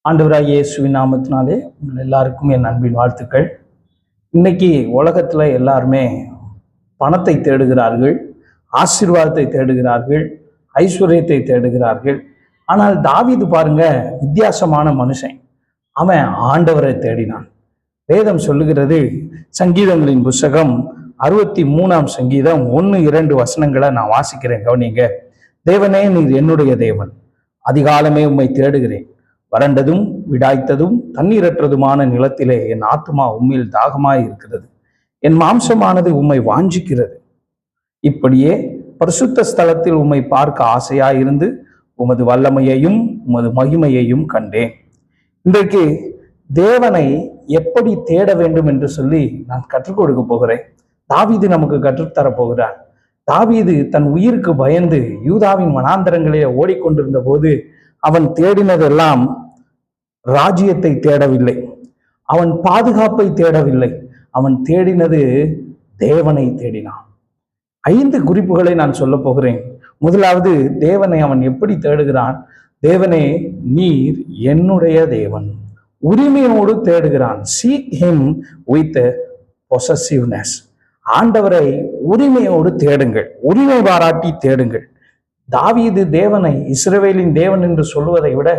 ஆண்டவராகிய இயேசுவின் நாமத்தினாலே உங்கள் எல்லாருக்கும் என் அன்பின் வாழ்த்துக்கள். இன்னைக்கு உலகத்துல எல்லாருமே பணத்தை தேடுகிறார்கள், ஆசீர்வாதத்தை தேடுகிறார்கள், ஐஸ்வர்யத்தை தேடுகிறார்கள். ஆனால் தாவீது பாருங்க, வித்தியாசமான மனுஷன். அவன் ஆண்டவரை தேடினான். வேதம் சொல்லுகிறது, சங்கீதங்களின் புஸ்தகம் 63ஆம் சங்கீதம் 1-2 வசனங்களை நான் வாசிக்கிறேன், கவனிங்க. தேவனே, நீர் என்னுடைய தேவன், அதிகாலமே உம்மை தேடுகிறேன். வறண்டதும் விடாய்த்ததும் தண்ணீரற்றதுமான நிலத்திலே என் ஆத்துமா உம்மில் தாகமாய் இருக்கிறது. என் மாம்சமானது உம்மை வாஞ்சிக்கிறது. இப்படியே பரிசுத்த ஸ்தலத்தில் உம்மை பார்க்க ஆசையாயிருந்து உமது வல்லமையையும் உமது மகிமையையும் கண்டேன். இன்றைக்கு தேவனை எப்படி தேட வேண்டும் என்று சொல்லி நான் கற்றுக் கொடுக்க போகிறேன். தாவீது நமக்கு கற்றுத்தர போகிறார். தாவீது தன் உயிருக்கு பயந்து யூதாவின் வனாந்தரங்களிலே ஓடிக்கொண்டிருந்த போது அவன் தேடினதெல்லாம் ராஜ்யத்தை தேடவில்லை, அவன் பாதுகாப்பை தேடவில்லை, அவன் தேடினது தேவனை தேடினான். 5 குறிப்புகளை நான் சொல்ல போகிறேன். முதலாவது, தேவனை அவன் எப்படி தேடுகிறான்? தேவனே, நீர் என்னுடைய தேவன், உரிமையோடு தேடுகிறான். Seek him with possessiveness. ஆண்டவரை உரிமையோடு தேடுங்கள், உரிமை பாராட்டி தேடுங்கள். தாவீது தேவனை இஸ்ரவேலின் தேவன் என்று சொல்வதை விட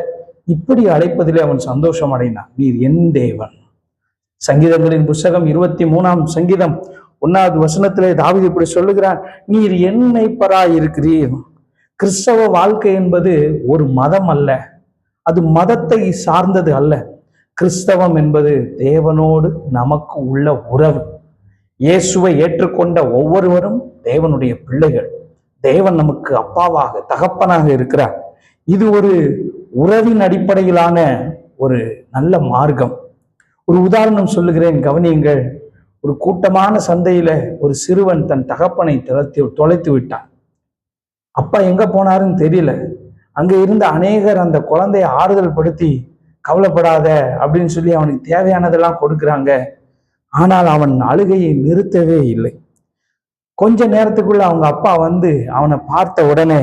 இப்படி அழைப்பதிலே அவன் சந்தோஷம் அடைந்தான். நீர் என் தேவன். சங்கீதங்களின் புஸ்தகம் 23ஆம் சங்கீதம் 1வது வசனத்திலே தாவீது இப்படி சொல்லுகிறான், நீர் என்னை பராயிருக்கிறீர். கிறிஸ்தவ வாழ்க்கை என்பது ஒரு மதம் அல்ல, அது மதத்தை சார்ந்தது அல்ல. கிறிஸ்தவம் என்பது தேவனோடு நமக்கு உள்ள உறவு. இயேசுவை ஏற்றுக்கொண்ட ஒவ்வொருவரும் தேவனுடைய பிள்ளைகள். தேவன் நமக்கு அப்பாவாக, தகப்பனாக இருக்கிறார். இது ஒரு உறவின் அடிப்படையிலான ஒரு நல்ல மார்க்கம். ஒரு உதாரணம் சொல்லுகிறேன், கவனியுங்கள். ஒரு கூட்டமான சந்தையில ஒரு சிறுவன் தன் தகப்பனை தொலைத்து விட்டான். அப்பா எங்க போனாருன்னு தெரியல. அங்க இருந்த அநேகர் அந்த குழந்தையை ஆறுதல் படுத்தி, கவலைப்படாத அப்படின்னு சொல்லி அவனுக்கு தேவையானதெல்லாம் கொடுக்குறாங்க. ஆனால் அவன் அழுகையை நிறுத்தவே இல்லை. கொஞ்ச நேரத்துக்குள்ள அவங்க அப்பா வந்து அவனை பார்த்த உடனே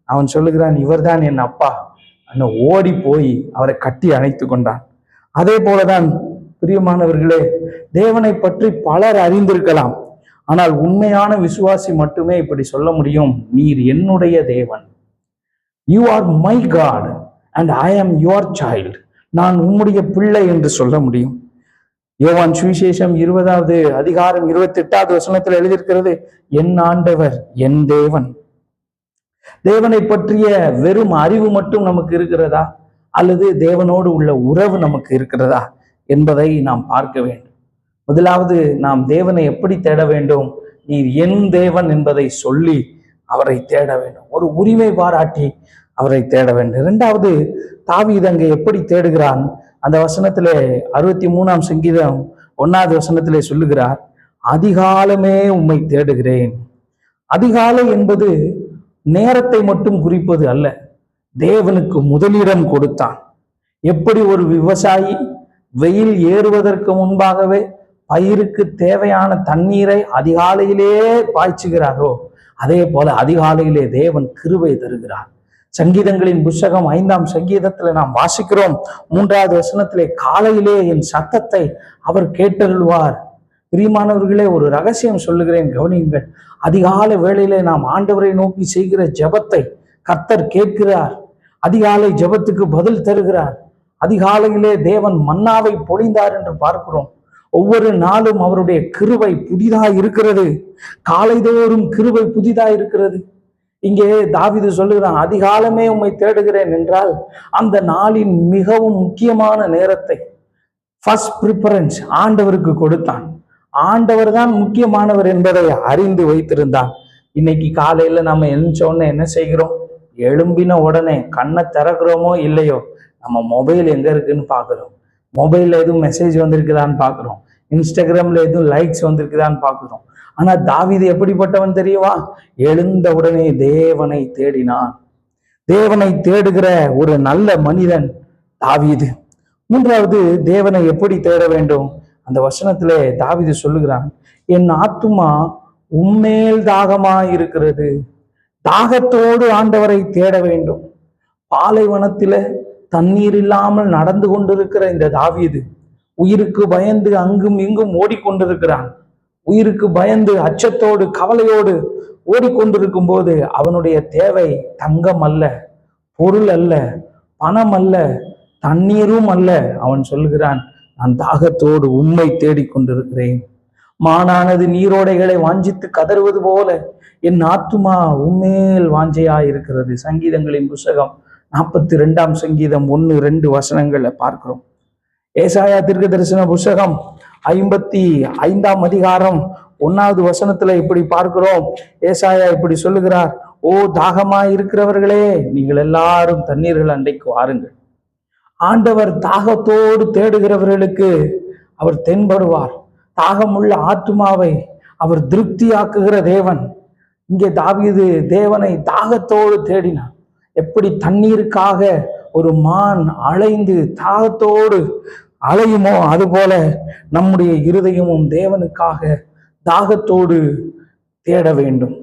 அவன் சொல்லுகிறான், இவர்தான் என் அப்பா. ஓடி போய் அவரை கட்டி அணைத்து கொண்டான். அதே போலதான் பிரியமானவர்களே, தேவனை பற்றி பலர் அறிந்திருக்கலாம், ஆனால் உண்மையான விசுவாசி மட்டுமே இப்படி சொல்ல முடியும், நீர் என்னுடைய தேவன். You are my God and I am your child. நான் உம்முடைய பிள்ளை என்று சொல்ல முடியும். யோவான் சுவிசேஷம் 20வது அதிகாரம் 28வது வசனத்தில் எழுதியிருக்கிறது, என் ஆண்டவர் என் தேவன். தேவனை பற்றிய வெறும் அறிவு மட்டும் நமக்கு இருக்கிறதா, அல்லது தேவனோடு உள்ள உறவு நமக்கு இருக்கிறதா என்பதை நாம் பார்க்க வேண்டும். முதலாவது, நாம் தேவனை எப்படி தேட வேண்டும்? நீர் என் தேவன் என்பதை சொல்லி அவரை தேட வேண்டும், ஒரு உரிமை பாராட்டி அவரை தேட வேண்டும். 2வது, தாவீது அங்கே எப்படி தேடுகிறான்? அந்த வசனத்திலே 63ஆம் சங்கீதம் 1வது வசனத்திலே சொல்லுகிறார், அதிகாலமே உம்மை தேடுகிறேன். அதிகாலை என்பது நேரத்தை மட்டும் குறிப்பது அல்ல, தேவனுக்கு முதலிடம் கொடுத்தான். எப்படி ஒரு விவசாயி வெயில் ஏறுவதற்கு முன்பாகவே பயிருக்கு தேவையான தண்ணீரை அதிகாலையிலே பாய்ச்சுகிறாரோ, அதே போல அதிகாலையிலே தேவன் கிருபை தருகிறார். சங்கீதங்களின் புஸ்தகம் 5ஆம் சங்கீதத்துல நாம் வாசிக்கிறோம், 3வது வசனத்திலே, காலையிலே என் சத்தத்தை அவர் கேட்டருள்வார். பிரியமானவர்களே, ஒரு ரகசியம் சொல்லுகிறேன், கவனியுங்கள். அதிகாலை வேளையிலே நாம் ஆண்டவரை நோக்கி செய்கிற ஜெபத்தை கர்த்தர் கேட்கிறார். அதிகாலை ஜெபத்துக்கு பதில் தருகிறார். அதிகாலையிலே தேவன் மன்னாவை பொழிந்தார் என்று பார்க்கிறோம். ஒவ்வொரு நாளும் அவருடைய கிருபை புதிதாய் இருக்கிறது. காலைதோறும் கிருபை புதிதாய் இருக்கிறது. இங்கே தாவீது சொல்லுகிறான், அதிகாலமே உம்மை தேடுகிறேன் என்றால் அந்த நாளின் மிகவும் முக்கியமான நேரத்தை, ஃபர்ஸ்ட் ப்ரிஃபரன்ஸ் ஆண்டவருக்கு கொடுத்தான். ஆண்டவர் தான் முக்கியமானவர் என்பதை அறிந்து வைத்திருந்தான். இன்னைக்கு காலையில நம்ம எழுந்தோடனே என்ன செய்கிறோம்? எழும்பின உடனே கண்ணை திறக்கிறோமோ இல்லையோ, நம்ம மொபைல் எங்க இருக்குன்னு பாக்குறோம். மொபைல்ல எதுவும் மெசேஜ் வந்திருக்குதான்னு பாக்குறோம், இன்ஸ்டாகிராம்ல எதுவும் லைக்ஸ் வந்திருக்குதான்னு பாக்குறோம். ஆனா தாவீது எப்படிப்பட்டவன் தெரியுமா? எழுந்த உடனே தேவனை தேடினான். தேவனை தேடுகிற ஒரு நல்ல மனிதன் தாவீது. 3வது, தேவனை எப்படி தேட வேண்டும்? அந்த வசனத்திலே தாவீது சொல்லுகிறான், என் ஆத்துமா உம்மேல் தாகமாய் இருக்கிறது. தாகத்தோடு ஆண்டவரை தேட வேண்டும். பாலைவனத்தில தண்ணீர் இல்லாமல் நடந்து கொண்டிருக்கிற இந்த தாவீது உயிருக்கு பயந்து அங்கும் இங்கும் ஓடிக்கொண்டிருக்கிறான். உயிருக்கு பயந்து அச்சத்தோடு கவலையோடு ஓடிக்கொண்டிருக்கும் போது அவனுடைய தேவை தங்கம் அல்ல, பொருள் அல்ல, பணம் அல்ல, தண்ணீரும் அல்ல. அவன் சொல்லுகிறான், நான் தாகத்தோடு உம்மை தேடிக்கொண்டிருக்கிறேன். மானானது நீரோடைகளை வாஞ்சித்து கதறுவது போல என் ஆத்துமா உம்மேல் வாஞ்சையாயிருக்கிறது. சங்கீதங்களின் புஸ்தகம் 42ஆம் சங்கீதம் 1-2 வசனங்களை பார்க்கிறோம். ஏசாயா தீர்க்க தரிசன புஸ்தகம் 55ஆம் அதிகாரம் 1வது வசனத்துல இப்படி பார்க்கிறோம். ஏசாயா இப்படி சொல்லுகிறார், ஓ தாகமாய் இருக்கிறவர்களே, நீங்கள் எல்லாரும் தண்ணீர்கள் அண்டைக்கு வாருங்கள். ஆண்டவர் தாகத்தோடு தேடுகிறவர்களுக்கு அவர் தென்படுவார். தாகமுள்ள ஆத்துமாவை அவர் திருப்தியாக்குகிற தேவன். இங்கே தாவீது தேவனை தாகத்தோடு தேடினான். எப்படி தண்ணீருக்காக ஒரு மான் அலைந்து தாகத்தோடு அலையுமோ அதுபோல நம்முடைய இருதயமும் தேவனுக்காக தாகத்தோடு தேட வேண்டும்.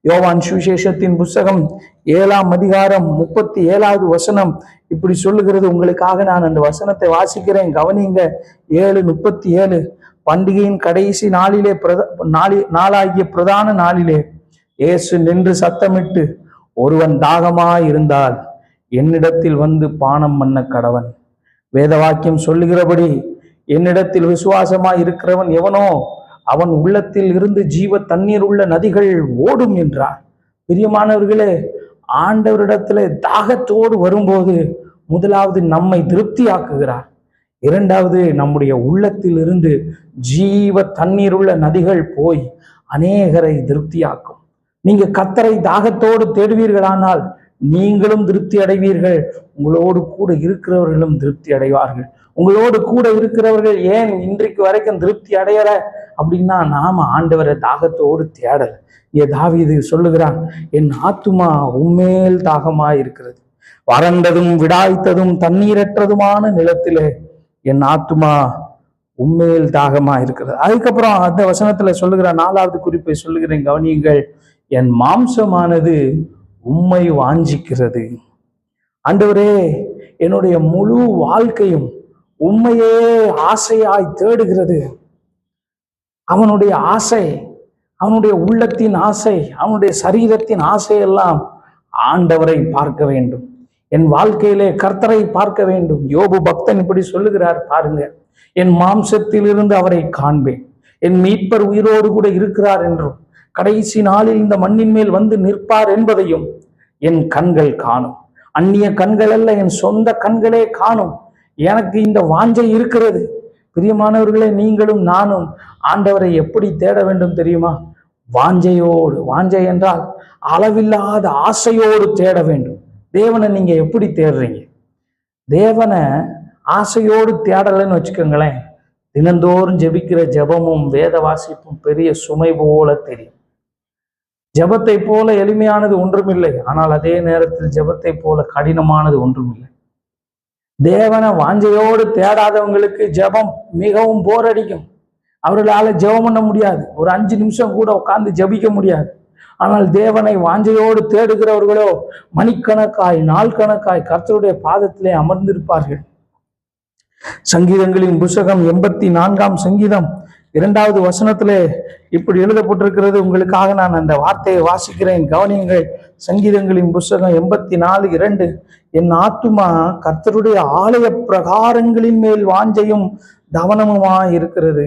யோவான் சுவிசேஷத்தின் புஸ்தகம் 7ஆம் அதிகாரம் 37வது வசனம் இப்படி சொல்லுகிறது. உங்களுக்காக நான் அந்த வசனத்தை வாசிக்கிறேன், கவனிங்க. 7:37, பண்டிகையின் கடைசி நாளாகிய பிரதான நாளிலே இயேசு நின்று சத்தமிட்டு, ஒருவன் தாகமாயிருந்தால் என்னிடத்தில் வந்து பானம் பண்ண கடவன். வேத வாக்கியம் சொல்லுகிறபடி என்னிடத்தில் விசுவாசமாய் இருக்கிறவன் எவனோ அவன் உள்ளத்தில் இருந்து ஜீவ தண்ணீர் உள்ள நதிகள் ஓடும் என்றார். பிரியமானவர்களே, ஆண்டவரிடத்துல தாகத்தோடு வரும்போது முதலாவது நம்மை திருப்தியாக்குகிறார். இரண்டாவது, நம்முடைய உள்ளத்தில் இருந்து ஜீவ தண்ணீர் உள்ள நதிகள் போய் அநேகரை திருப்தியாக்கும். நீங்க கர்த்தரை தாகத்தோடு தேடுவீர்களானால் நீங்களும் திருப்தி அடைவீர்கள், உங்களோடு கூட இருக்கிறவர்களும் திருப்தி அடைவார்கள். உங்களோடு கூட இருக்கிறவர்கள் ஏன் இன்றைக்கு வரைக்கும் திருப்தி அடையற அப்படின்னா, நாம ஆண்டவரை தாகத்தோடு தேடல. தாவீது சொல்லுகிறான், என் ஆத்துமா உம்மேல் தாகமாய் இருக்கிறது, வறண்டதும் விடாய்த்ததும் தண்ணீரற்றதுமான நிலத்திலே என் ஆத்துமா உம்மேல் தாகமா இருக்கிறது. அதுக்கப்புறம் அந்த வசனத்துல சொல்லுகிற 4வது குறிப்பை சொல்லுகிறேன், கவனியுங்கள். என் மாம்சமானது உம்மை வாஞ்சிக்கிறது. ஆண்டவரே, என்னுடைய முழு வாழ்க்கையும் உம்மையே ஆசையாய் தேடுகிறது. அவனுடைய ஆசை, அவனுடைய உள்ளத்தின் ஆசை, அவனுடைய சரீரத்தின் ஆசையெல்லாம் ஆண்டவரை பார்க்க வேண்டும். என் வாழ்க்கையிலே கர்த்தரை பார்க்க வேண்டும். யோபு பக்தன் இப்படி சொல்லுகிறார், பாருங்க. என் மாம்சத்தில் இருந்து அவரை காண்பேன், என் மீட்பர் உயிரோடு கூட இருக்கிறார் என்றும் கடைசி நாளில் இந்த மண்ணின் மேல் வந்து நிற்பார் என்பதையும் என் கண்கள் காணும். அந்நிய கண்கள் அல்ல, என் சொந்த கண்களே காணும். எனக்கு இந்த வாஞ்சை இருக்கிறது. பிரியமானவர்களே, நீங்களும் நானும் ஆண்டவரை எப்படி தேட வேண்டும் தெரியுமா? வாஞ்சையோடு. வாஞ்சை என்றால் அளவில்லாத ஆசையோடு தேட வேண்டும். தேவனை நீங்க எப்படி தேடுறீங்க? தேவனை ஆசையோடு தேடலைன்னு வச்சுக்கோங்களேன், தினந்தோறும் ஜெபிக்கிற ஜெபமும் வேத வாசிப்பும் பெரிய சுமை போல தெரியும். ஜெபத்தை போல எளிமையானது ஒன்றுமில்லை, ஆனால் அதே நேரத்தில் ஜெபத்தை போல கடினமானது ஒன்றுமில்லை. தேவனை வாஞ்சையோடு தேடாதவங்களுக்கு ஜெபம் மிகவும் போர் அடிக்கும். அவர்களால ஜெபம் பண்ண முடியாது, ஒரு 5 நிமிஷம் கூட உட்கார்ந்து ஜெபிக்க முடியாது. ஆனால் தேவனை வாஞ்சையோடு தேடுகிறவர்களோ மணிக்கணக்காய் நாள் கணக்காய் கர்த்தருடைய பாதத்திலே அமர்ந்திருப்பார்கள். சங்கீதங்களின் புஸ்தகம் 84ஆம் சங்கீதம் 2வது வசனத்திலே இப்படி எழுதப்பட்டிருக்கிறது. உங்களுக்காக நான் அந்த வார்த்தையை வாசிக்கிறேன், கவனியுங்கள். சங்கீதங்களின் புஸ்தகம் 84:2, என் ஆத்துமா கர்த்தருடைய ஆலய பிரகாரங்களின் மேல் வாஞ்சையும் தவனமுமாய் இருக்கிறது.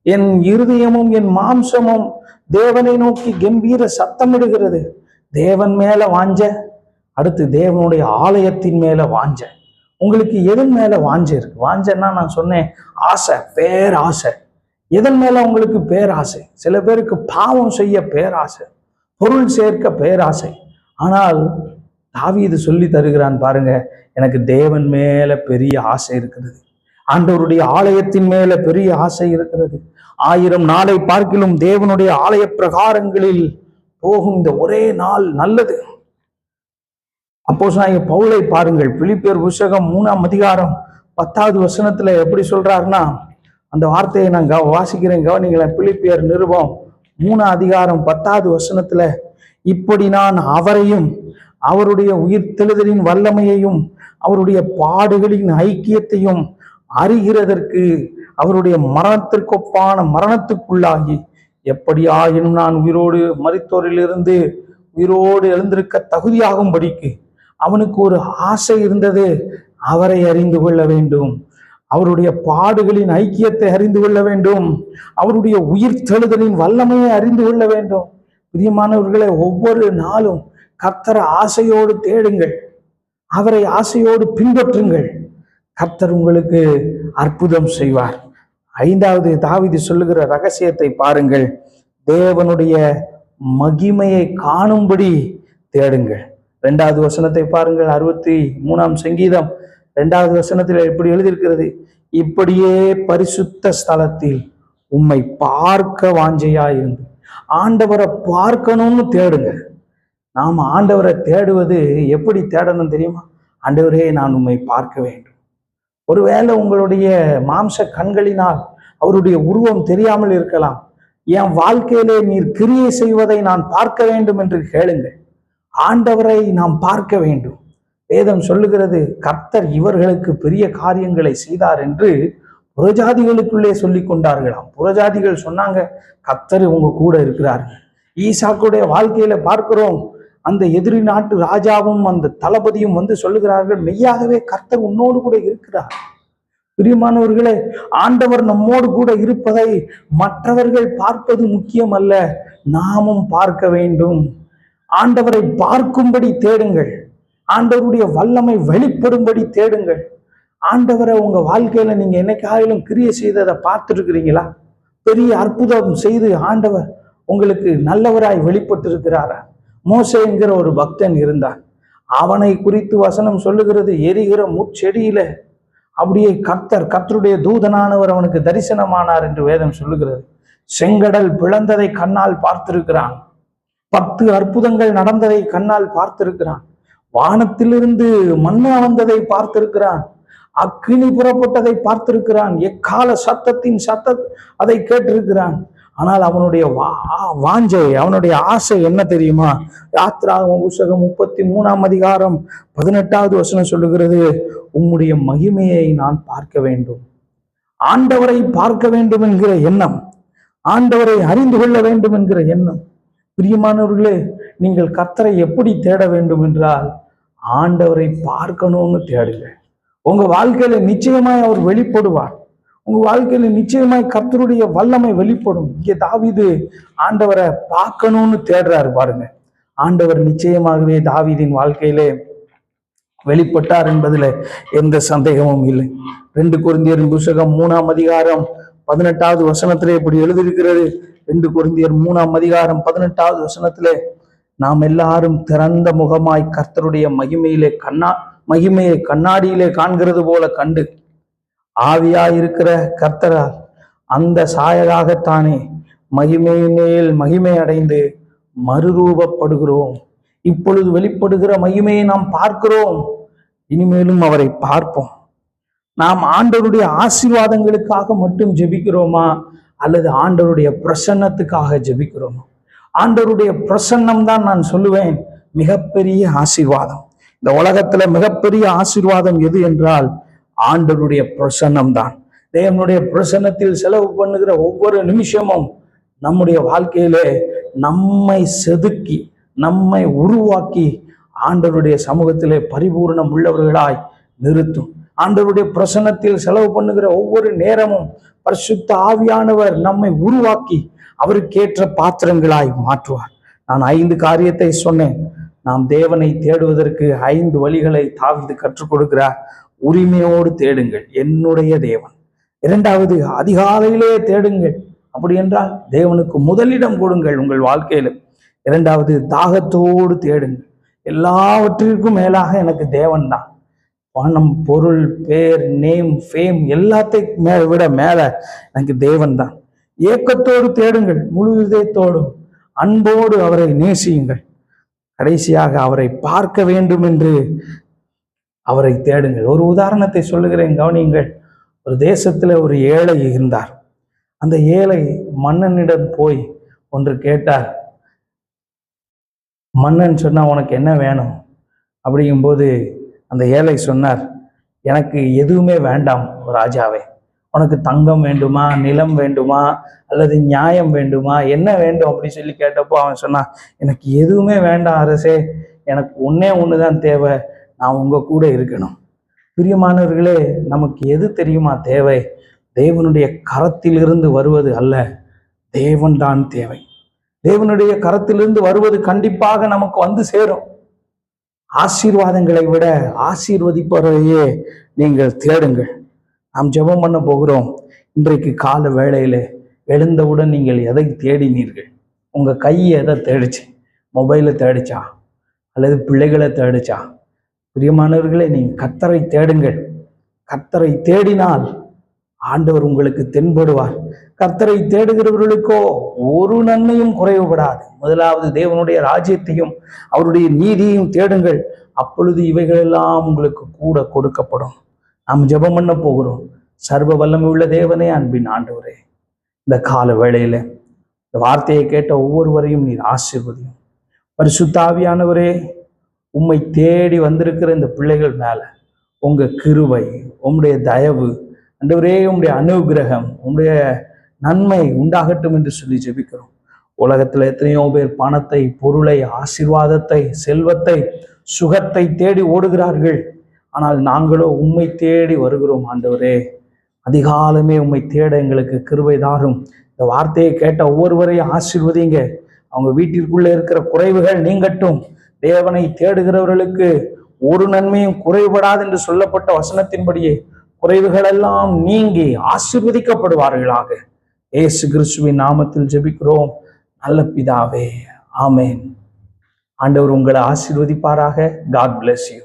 என் இருதயமும் என் மாம்சமும் தேவனை நோக்கி கம்பீர சத்தமிடுகிறது. தேவன் மேல வாஞ்ச, அடுத்து தேவனுடைய ஆலயத்தின் மேல வாஞ்ச. உங்களுக்கு எதன் மேல வாஞ்சை இருக்கு? வாஞ்சன்னா நான் சொன்னேன், ஆசை, பேராசை. எதன் மேல உங்களுக்கு பேராசை? சில பேருக்கு பாவம் செய்ய பேராசை, பொருள் சேர்க்க பேராசை. ஆனால் தாவீது சொல்லி தருகிறான் பாருங்க, எனக்கு தேவன் மேல பெரிய ஆசை இருக்கிறது, ஆண்டவருடைய ஆலயத்தின் மேல பெரிய ஆசை இருக்கிறது. 1000 நாளை பார்க்கிலும் தேவனுடைய ஆலய பிரகாரங்களில் போகும் இந்த ஒரே நாள் நல்லது. அப்போஸ்தலனாகிய பவுலை பாருங்கள், பிலிப்பியர் புஸ்தகம் 3ஆம் அதிகாரம் 10வது வசனத்துல எப்படி சொல்றாருன்னா, அந்த வார்த்தையை நான் வாசிக்கிறேன், கவனிங்களேன். பிலிப்பியர் நிருபம் 3ஆம் அதிகாரம் 10வது வசனத்துல, இப்படி நான் அவரையும் அவருடைய உயிர்த்தெழுதலின் வல்லமையையும் அவருடைய பாடுகளின் ஐக்கியத்தையும் அறிகிறதற்கு அவருடைய மரணத்திற்கொப்பான மரணத்துக்குள்ளாகி எப்படியாயினும் நான் உயிரோடு மரித்தோரிலிருந்து உயிரோடு எழுந்திருக்க தகுதியாகும்படிக்கு அவனுக்கு ஒரு ஆசை இருந்தது. அவரை அறிந்து கொள்ள வேண்டும், அவருடைய பாடுகளின் ஐக்கியத்தை அறிந்து கொள்ள வேண்டும், அவருடைய உயிர்த்தெழுதலின் வல்லமையை அறிந்து கொள்ள வேண்டும். பிரியமானவர்களை, ஒவ்வொரு நாளும் கர்த்தரை ஆசையோடு தேடுங்கள், அவரை ஆசையோடு பின்பற்றுங்கள். கர்த்தர் உங்களுக்கு அற்புதம் செய்வார். ஐந்தாவது தாவீது சொல்லுகிற ரகசியத்தை பாருங்கள். தேவனுடைய மகிமையை காணும்படி தேடுங்கள். 2வது வசனத்தை பாருங்கள். 63ஆம் சங்கீதம் 2வது வசனத்தில் எப்படி எழுதியிருக்கிறது? இப்படியே பரிசுத்த ஸ்தலத்தில் உம்மை பார்க்க வாஞ்சையாயிருந்து. ஆண்டவரை பார்க்கணும்னு தேடுங்க. நாம் ஆண்டவரை தேடுவது எப்படி தேடணும் தெரியுமா? ஆண்டவரே, நான் உம்மை பார்க்க வேண்டும். ஒருவேளை உங்களுடைய மாம்ச கண்களினால் அவருடைய உருவம் தெரியாமல் இருக்கலாம். என் வாழ்க்கையிலே நீர் கிரியை செய்வதை நான் பார்க்க வேண்டும் என்று கேளுங்கள். ஆண்டவரை நாம் பார்க்க வேண்டும். வேதம் சொல்லுகிறது, கர்த்தர் இவர்களுக்கு பெரிய காரியங்களை செய்தார் என்று புறஜாதிகளுக்குள்ளே சொல்லி கொண்டார்களாம். புறஜாதிகள் சொன்னாங்க, கர்த்தர் உங்க கூட இருக்கிறார்கள். ஈசாக்குடைய வாழ்க்கையில பார்க்கிறோம், அந்த எதிரி நாட்டு ராஜாவும் அந்த தளபதியும் வந்து சொல்லுகிறார்கள், மெய்யாகவே கர்த்தர் உன்னோடு கூட இருக்கிறார். பிரியமானவர்களே, ஆண்டவர் நம்மோடு கூட இருப்பதை மற்றவர்கள் பார்ப்பது முக்கியம் அல்ல, நாமும் பார்க்க வேண்டும். ஆண்டவரை பார்க்கும்படி தேடுங்கள். ஆண்டவருடைய வல்லமை வெளிப்படும்படி தேடுங்கள். ஆண்டவரை உங்க வாழ்க்கையில நீங்க என்னைக்காயிலும் கிரியை செய்ததை பார்த்துட்டு இருக்கிறீங்களா? பெரிய அற்புதம் செய்து ஆண்டவர் உங்களுக்கு நல்லவராய் வெளிப்பட்டு இருக்கிறாரா? மோசே என்கிற ஒரு பக்தன் இருந்தான். அவனை குறித்து வசனம் சொல்லுகிறது, எரிகிற முட்செடியில அப்படியே கர்த்தருடைய தூதனானவர் அவனுக்கு தரிசனமானார் என்று வேதம் சொல்லுகிறது. செங்கடல் பிளந்ததை கண்ணால் பார்த்திருக்கிறான். 10 அற்புதங்கள் நடந்ததை கண்ணால் பார்த்திருக்கிறான். வானத்திலிருந்து மன்னா வந்ததை பார்த்திருக்கிறான். அக்கினி புறப்பட்டதை பார்த்திருக்கிறான். எக்கால சத்தத்தின் அதை கேட்டிருக்கிறான். ஆனால் அவனுடைய வாஞ்சை, அவனுடைய ஆசை என்ன தெரியுமா? யாத்ராகம புஸ்தகம் 33ஆம் அதிகாரம் 18வது வசனம் சொல்லுகிறது, உம்முடைய மகிமையை நான் பார்க்க வேண்டும். ஆண்டவரை பார்க்க வேண்டும் என்கிற எண்ணம், ஆண்டவரை அறிந்து கொள்ள வேண்டும் என்கிற எண்ணம். பிரியமானவர்களே, நீங்கள் கர்த்தரை எப்படி தேட வேண்டும் என்றால், ஆண்டவரை பார்க்கணும்னு தேடுங்க. உங்க வாழ்க்கையில நிச்சயமாய் அவர் வெளிப்படுவார். உங்க வாழ்க்கையில நிச்சயமாய் கர்த்தருடைய வல்லமை வெளிப்படும். இங்கே தாவீது ஆண்டவரை பார்க்கணும்னு தேடுறாரு பாருங்க. ஆண்டவர் நிச்சயமாகவே தாவீதின் வாழ்க்கையிலே வெளிப்பட்டார் என்பதுல எந்த சந்தேகமும் இல்லை. 2 கொரிந்தியர் புத்தகம் 3ஆம் அதிகாரம் 18வது வசனத்திலே இப்படி எழுதியிருக்கிறது. 2 கொரிந்தியர் 3ஆம் அதிகாரம் 18வது வசனத்திலே, நாம் எல்லாரும் திறந்த முகமாய் கர்த்தருடைய மகிமையை கண்ணாடியிலே காண்கிறது போல கண்டு ஆவியாயிருக்கிற கர்த்தரால் அந்த சாயலாகத்தானே மகிமையின் மேல் மகிமை அடைந்து மறுரூபப்படுகிறோம். இப்பொழுது வெளிப்படுகிற மகிமையை நாம் பார்க்கிறோம், இனிமேலும் அவரை பார்ப்போம். நாம் ஆண்டவருடைய ஆசீர்வாதங்களுக்காக மட்டும் ஜெபிக்கிறோமா, அல்லது ஆண்டவருடைய பிரசன்னத்துக்காக ஜெபிக்கிறோமா? ஆண்டவருடைய பிரசன்னம் தான் நான் சொல்லுவேன் மிகப்பெரிய ஆசீர்வாதம். இந்த உலகத்துல மிகப்பெரிய ஆசீர்வாதம் எது என்றால் ஆண்டவருடைய பிரசன்னம் தான். தேவனுடைய பிரசன்னத்தில் செலவு பண்ணுகிற ஒவ்வொரு நிமிஷமும் நம்முடைய வாழ்க்கையிலே நம்மை செதுக்கி நம்மை உருவாக்கி ஆண்டவருடைய சமூகத்திலே பரிபூர்ணம் உள்ளவர்களாய் நிறுத்தும். ஆண்டவருடைய பிரசன்னத்தில் செலவு பண்ணுகிற ஒவ்வொரு நேரமும் பரிசுத்த ஆவியானவர் நம்மை உருவாக்கி அவருக்கேற்ற பாத்திரங்களாய் மாற்றுவார். நான் 5 காரியத்தை சொன்னேன். நாம் தேவனை தேடுவதற்கு 5 வழிகளை தாவீது கற்றுக் கொடுக்கிறார். உரிமையோடு தேடுங்கள், என்னுடைய தேவன். 2வது, அதிகாலையிலே தேடுங்கள். அப்படி என்றால் தேவனுக்கு முதலிடம் கொடுங்கள் உங்கள் வாழ்க்கையில. 2வது, தாகத்தோடு தேடுங்கள். எல்லாவற்றிற்கும் மேலாக எனக்கு தேவன் தான். பணம், பொருள், பேர், நேம், ஃபேம் எல்லாத்தையும் விட மேல எனக்கு தேவன் தான். ஏக்கத்தோடு தேடுங்கள், முழு இதயத்தோடும் அன்போடு அவரை நேசியுங்கள். கடைசியாக அவரை பார்க்க வேண்டும் என்று அவரை தேடுங்கள். ஒரு உதாரணத்தை சொல்லுகிறேன், கவனியுங்கள். ஒரு தேசத்துல ஒரு ஏழை இருந்தார். அந்த ஏழை மன்னனிடம் போய் ஒன்று கேட்டார். மன்னன் சொன்னா, உனக்கு என்ன வேணும்? அப்படிங்கும்போது அந்த ஏழை சொன்னார், எனக்கு எதுவுமே வேண்டாம் ராஜாவே, உனக்கு தங்கம் வேண்டுமா, நிலம் வேண்டுமா, அல்லது நியாயம் வேண்டுமா, என்ன வேண்டும் அப்படின்னு சொல்லி கேட்டப்போ அவன் சொன்னான், எனக்கு எதுவுமே வேண்டாம் அரசே, எனக்கு ஒன்னே ஒண்ணுதான் தேவை, நான் உங்க கூட இருக்கணும். பிரியமானவர்களே, நமக்கு எது தெரியுமா தேவை? தேவனுடைய கரத்திலிருந்து வருவது அல்ல, தேவன் தான் தேவை. தேவனுடைய கரத்திலிருந்து வருவது கண்டிப்பாக நமக்கு வந்து சேரும். ஆசீர்வாதங்களை விட ஆசீர்வதிப்பவரையே நீங்கள் தேடுங்கள். நாம் ஜெபம் பண்ண போகிறோம். இன்றைக்கு கால வேளையில எழுந்தவுடன் நீங்கள் எதை தேடினீர்கள்? உங்க கை எதை தேடிச்சு? மொபைலை தேடிச்சா அல்லது பிள்ளைகளை தேடிச்சா? பிரியமானவர்களே, நீங்க கர்த்தரை தேடுங்கள். கர்த்தரை தேடினால் ஆண்டவர் உங்களுக்கு தென்படுவார். கர்த்தரை தேடுகிறவர்களுக்கோ ஒரு நன்மையும் குறைவுபடாது. முதலாவது தேவனுடைய ராஜ்யத்தையும் அவருடைய நீதியையும் தேடுங்கள், அப்பொழுது இவைகளெல்லாம் உங்களுக்கு கூட கொடுக்கப்படும். நாம் ஜெபம் பண்ண போகிறோம். சர்வ வல்லமை உள்ள தேவனே, அன்பின் ஆண்டவரே, இந்த கால வேளையில இந்த வார்த்தையை கேட்ட ஒவ்வொருவரையும் நீர் ஆசீர்வதியும். பரிசுத்த ஆவியானவரே, உம்மை தேடி வந்திருக்கிற இந்த பிள்ளைகள் மேல உங்க கிருபை, உம்முடைய தயவு, ஆண்டவரே, உம்முடைய அனுகிரகம், உம்முடைய நன்மை உண்டாகட்டும் என்று சொல்லி ஜெபிக்கிறோம். உலகத்துல எத்தனையோ பேர் பணத்தை, பொருளை, ஆசீர்வாதத்தை, செல்வத்தை, சுகத்தை தேடி ஓடுகிறார்கள். ஆனால் நாங்களோ உம்மை தேடி வருகிறோம். ஆண்டவரே, அதிகாலமே உம்மை தேட எங்களுக்கு கிருபை தாரும். இந்த வார்த்தையை கேட்ட ஒவ்வொருவரையும் ஆசீர்வதிங்க. அவங்க வீட்டிற்குள்ள இருக்கிற குறைவுகள் நீங்கட்டும். தேவனை தேடுகிறவர்களுக்கு ஒரு நன்மையும் குறைபடாது என்று சொல்லப்பட்ட வசனத்தின்படியே குறைவுகள் எல்லாம் நீங்கி ஆசீர்வதிக்கப்படுவார்களாக. இயேசு கிறிஸ்துவின் நாமத்தில் ஜெபிக்கிறோம் நல்ல பிதாவே, ஆமேன். ஆண்டவர் உங்களை ஆசீர்வதிப்பாராக. God bless you.